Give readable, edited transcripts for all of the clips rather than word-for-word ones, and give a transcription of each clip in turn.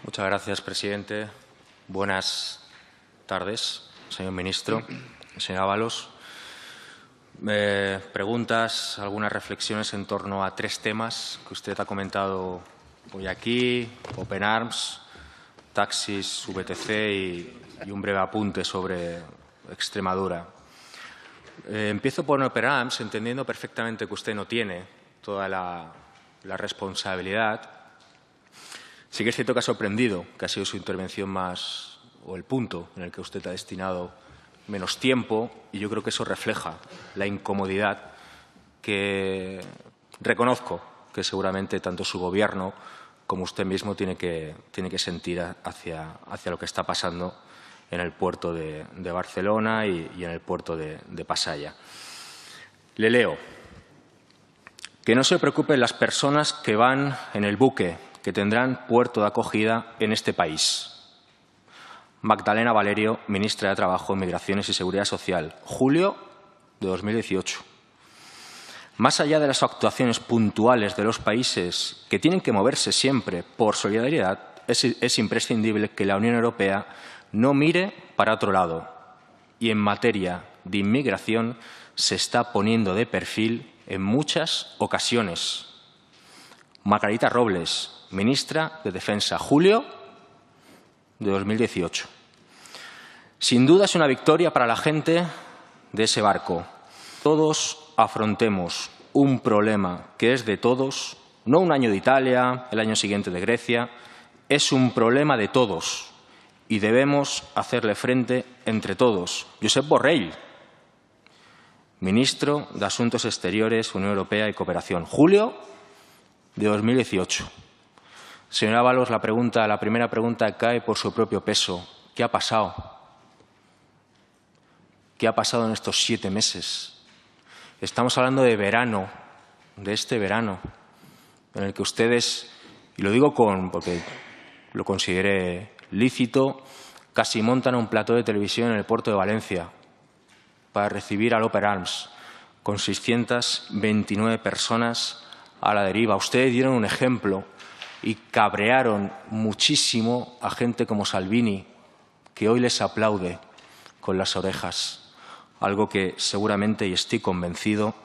Muchas gracias, presidente. Buenas tardes, señor ministro. Señor Ábalos, preguntas, algunas reflexiones en torno a tres temas que usted ha comentado hoy aquí: Open Arms, taxis, VTC y un breve apunte sobre Extremadura. Empiezo por Open Arms, entendiendo perfectamente que usted no tiene toda la responsabilidad. Sí que es cierto que ha sorprendido, que ha sido su intervención más, o el punto en el que usted ha destinado menos tiempo, y yo creo que eso refleja la incomodidad que reconozco que seguramente tanto su Gobierno como usted mismo tiene que sentir hacia lo que está pasando en el puerto de Barcelona y en el puerto de Pasaia. Le leo: que no se preocupen las personas que van en el buque, que tendrán puerto de acogida en este país. Magdalena Valerio, ministra de Trabajo, Migraciones y Seguridad Social, julio de 2018. Más allá de las actuaciones puntuales de los países que tienen que moverse siempre por solidaridad, es imprescindible que la Unión Europea no mire para otro lado. Y en materia de inmigración se está poniendo de perfil en muchas ocasiones. Margarita Robles, ministra de Defensa, julio de 2018. Sin duda es una victoria para la gente de ese barco. Todos afrontemos un problema que es de todos, no un año de Italia, el año siguiente de Grecia, es un problema de todos y debemos hacerle frente entre todos. Josep Borrell, ministro de Asuntos Exteriores, Unión Europea y Cooperación, julio de 2018. Señor Ábalos, la primera pregunta cae por su propio peso. ¿Qué ha pasado? ¿Qué ha pasado en estos 7 meses? Estamos hablando de verano, de este verano, en el que ustedes, y lo digo porque lo consideré lícito, casi montan un plató de televisión en el puerto de Valencia para recibir al Open Arms, con 629 personas a la deriva. Ustedes dieron un ejemplo y cabrearon muchísimo a gente como Salvini, que hoy les aplaude con las orejas, algo que seguramente, y estoy convencido,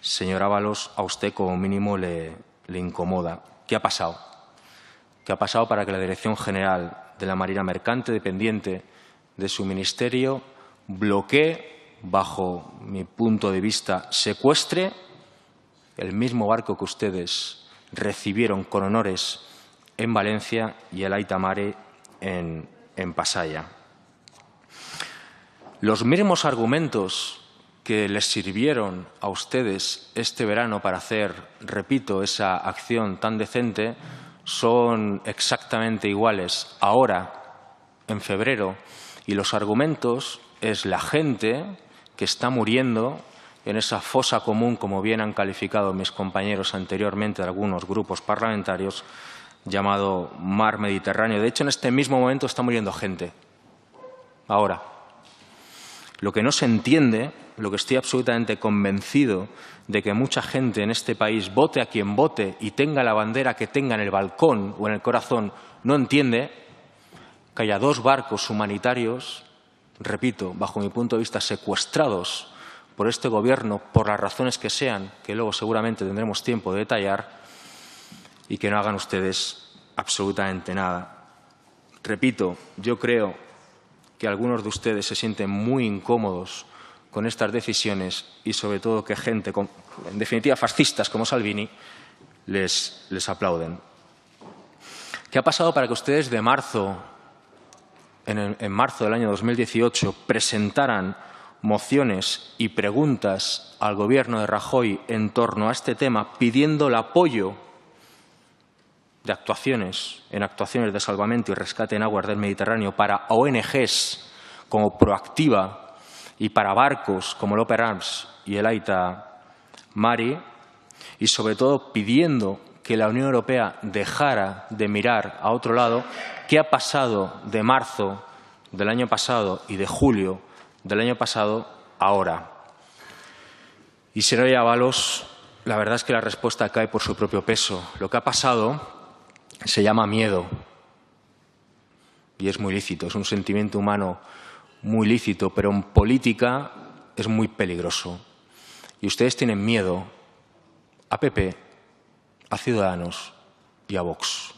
señor Ábalos, a usted como mínimo le incomoda. ¿Qué ha pasado? ¿Qué ha pasado para que la Dirección General de la Marina Mercante, dependiente de su ministerio, bloquee, bajo mi punto de vista, secuestre el mismo barco que ustedes recibieron con honores en Valencia y el Aita Mare en Pasaia? Los mismos argumentos que les sirvieron a ustedes este verano para hacer, repito, esa acción tan decente, son exactamente iguales ahora, en febrero, y los argumentos es la gente que está muriendo en esa fosa común, como bien han calificado mis compañeros anteriormente de algunos grupos parlamentarios, llamado Mar Mediterráneo. De hecho, en este mismo momento está muriendo gente. Ahora, lo que no se entiende, lo que estoy absolutamente convencido de que mucha gente en este país, vote a quien vote y tenga la bandera que tenga en el balcón o en el corazón, no entiende que haya 2 barcos humanitarios, repito, bajo mi punto de vista, secuestrados por este Gobierno, por las razones que sean, que luego seguramente tendremos tiempo de detallar, y que no hagan ustedes absolutamente nada. Repito, yo creo que algunos de ustedes se sienten muy incómodos con estas decisiones y, sobre todo, que gente, en definitiva, fascistas como Salvini, les aplauden. ¿Qué ha pasado para que ustedes en marzo del año 2018 presentaran mociones y preguntas al Gobierno de Rajoy en torno a este tema, pidiendo el apoyo de actuaciones de salvamento y rescate en aguas del Mediterráneo para ONGs como Proactiva y para barcos como el Open Arms y el Aita Mare, y sobre todo pidiendo que la Unión Europea dejara de mirar a otro lado? ¿Qué ha pasado de marzo del año pasado y de julio del año pasado ahora? Y, señor Ábalos, la verdad es que la respuesta cae por su propio peso. Lo que ha pasado se llama miedo. y es muy lícito, es un sentimiento humano muy lícito, pero en política es muy peligroso. Y ustedes tienen miedo a PP, a Ciudadanos y a Vox.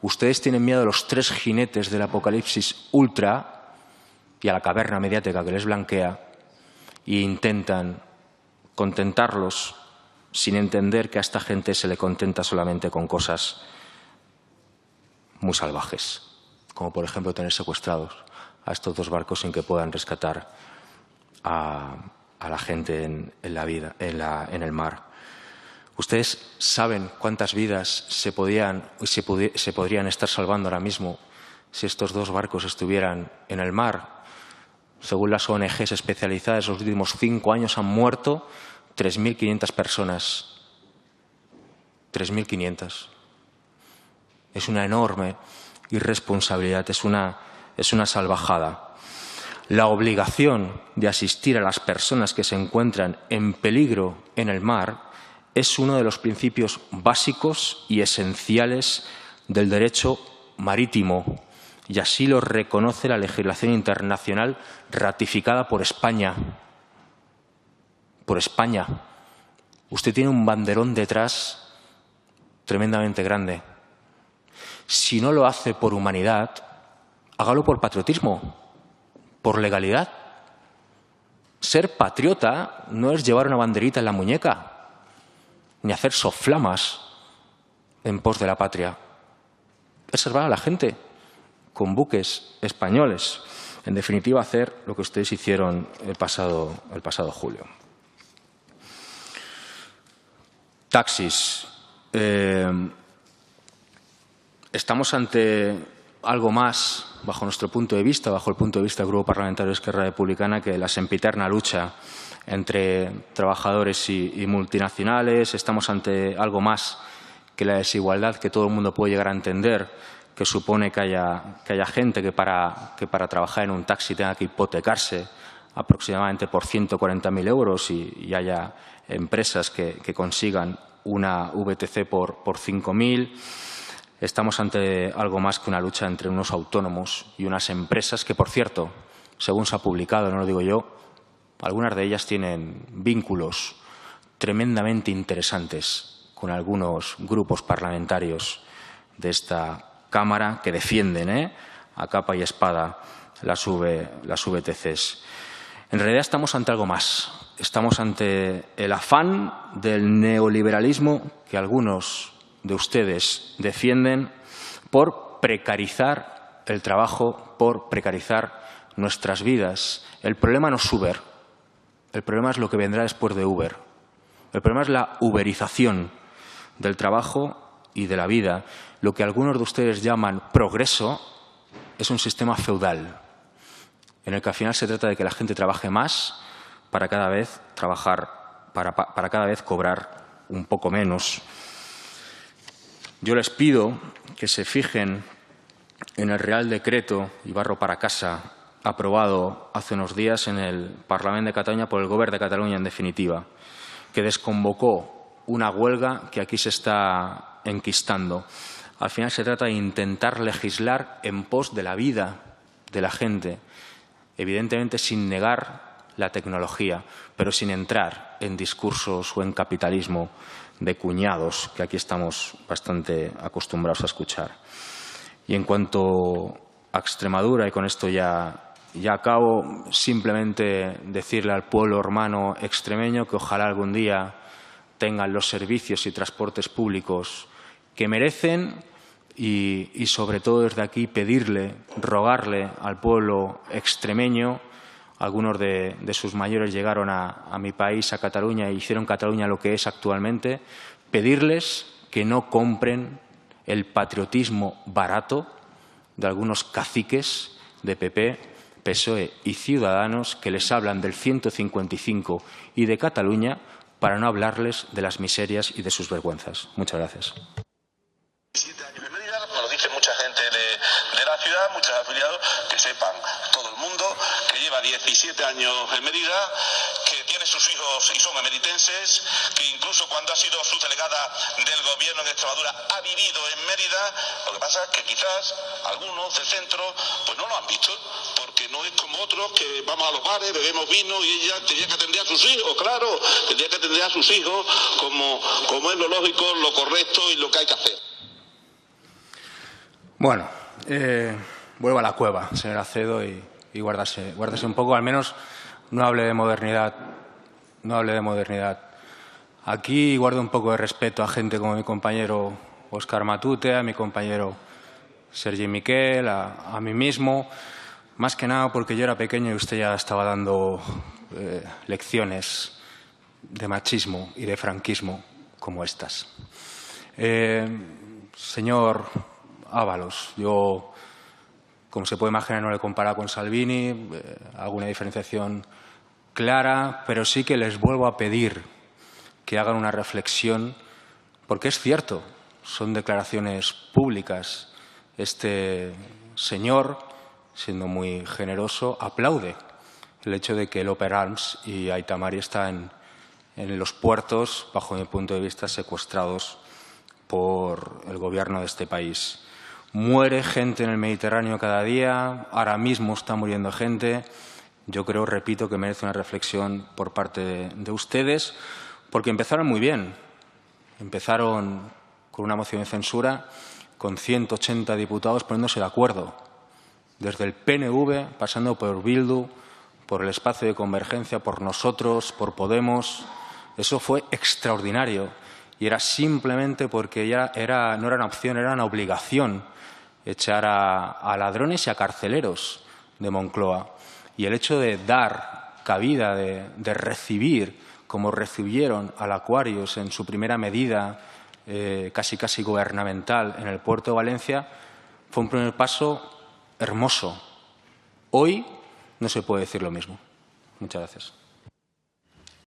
Ustedes tienen miedo a los tres jinetes del apocalipsis ultra y a la caverna mediática que les blanquea e intentan contentarlos sin entender que a esta gente se le contenta solamente con cosas muy salvajes, como por ejemplo tener secuestrados a estos dos barcos sin que puedan rescatar a la gente en el mar. ¿Ustedes saben cuántas vidas se podrían estar salvando ahora mismo si estos dos barcos estuvieran en el mar? Según las ONGs especializadas, en los últimos 5 años han muerto 3.500 personas. 3.500. Es una enorme irresponsabilidad, es una salvajada. La obligación de asistir a las personas que se encuentran en peligro en el mar es uno de los principios básicos y esenciales del derecho marítimo, y así lo reconoce la legislación internacional ratificada por España. Por España. Usted tiene un banderón detrás tremendamente grande. Si no lo hace por humanidad, hágalo por patriotismo, por legalidad. Ser patriota no es llevar una banderita en la muñeca, ni hacer soflamas en pos de la patria. Es salvar a la gente con buques españoles. En definitiva, hacer lo que ustedes hicieron el pasado julio. Taxis. Estamos ante algo más, bajo nuestro punto de vista, bajo el punto de vista del Grupo Parlamentario de Esquerra Republicana, que la sempiterna lucha entre trabajadores y multinacionales. Estamos ante algo más que la desigualdad que todo el mundo puede llegar a entender, que supone que haya gente que para trabajar en un taxi tenga que hipotecarse aproximadamente por 140.000 euros y haya empresas que consigan una VTC por 5.000. Estamos ante algo más que una lucha entre unos autónomos y unas empresas que, por cierto, según se ha publicado, no lo digo yo, algunas de ellas tienen vínculos tremendamente interesantes con algunos grupos parlamentarios de esta Cámara que defienden a capa y espada las VTCs. En realidad estamos ante algo más. Estamos ante el afán del neoliberalismo que algunos de ustedes defienden por precarizar el trabajo, por precarizar nuestras vidas. El problema no es Uber, el problema es lo que vendrá después de Uber. El problema es la uberización del trabajo y de la vida. Lo que algunos de ustedes llaman progreso es un sistema feudal, en el que al final se trata de que la gente trabaje más para cada vez para cada vez cobrar un poco menos. Yo les pido que se fijen en el Real Decreto, y barro para casa, aprobado hace unos días en el Parlament de Cataluña por el Govern de Cataluña, en definitiva, que desconvocó una huelga que aquí se está enquistando. Al final se trata de intentar legislar en pos de la vida de la gente, evidentemente sin negar la tecnología, pero sin entrar en discursos o en capitalismo de cuñados, que aquí estamos bastante acostumbrados a escuchar. Y en cuanto a Extremadura, y con esto ya acabo, simplemente decirle al pueblo hermano extremeño que ojalá algún día tengan los servicios y transportes públicos que merecen y sobre todo desde aquí pedirle, rogarle al pueblo extremeño. Algunos de sus mayores llegaron a mi país, a Cataluña, e hicieron Cataluña lo que es actualmente. Pedirles que no compren el patriotismo barato de algunos caciques de PP, PSOE y Ciudadanos que les hablan del 155 y de Cataluña para no hablarles de las miserias y de sus vergüenzas. Muchas gracias. 17 años en Mérida, nos lo dice mucha gente de la ciudad, muchos afiliados, que sepan todo el mundo que lleva 17 años en Mérida, que tiene sus hijos y son emeritenses, que incluso cuando ha sido subdelegada del gobierno en Extremadura ha vivido en Mérida. Lo que pasa es que quizás algunos del centro pues no lo han visto, porque no es como otros que vamos a los bares, bebemos vino y ella tenía que atender a sus hijos, claro, tendría que atender a sus hijos como es lo lógico, lo correcto y lo que hay que hacer. Bueno, vuelvo a la cueva, señor Acedo, y guárdase un poco, al menos no hable de modernidad. No hable de modernidad. Aquí guardo un poco de respeto a gente como mi compañero Óscar Matute, a mi compañero Sergi Miquel, a mí mismo, más que nada porque yo era pequeño y usted ya estaba dando lecciones de machismo y de franquismo como estas. Señor Ábalos, yo, como se puede imaginar, no le compara con Salvini, hago una diferenciación clara, pero sí que les vuelvo a pedir que hagan una reflexión, porque es cierto, son declaraciones públicas. Este señor, siendo muy generoso, aplaude el hecho de que el Open Arms y Aita Mari están en los puertos, bajo mi punto de vista, secuestrados por el gobierno de este país. Muere gente en el Mediterráneo cada día, ahora mismo está muriendo gente. Yo creo, repito, que merece una reflexión por parte de ustedes, porque empezaron muy bien. Empezaron con una moción de censura, con 180 diputados poniéndose de acuerdo, desde el PNV, pasando por Bildu, por el espacio de convergencia, por nosotros, por Podemos. Eso fue extraordinario y era simplemente porque ya no era una opción, era una obligación echar a ladrones y a carceleros de Moncloa. Y el hecho de dar cabida, de recibir, como recibieron al Aquarius en su primera medida casi gubernamental en el puerto de Valencia, fue un primer paso hermoso. Hoy no se puede decir lo mismo. Muchas gracias.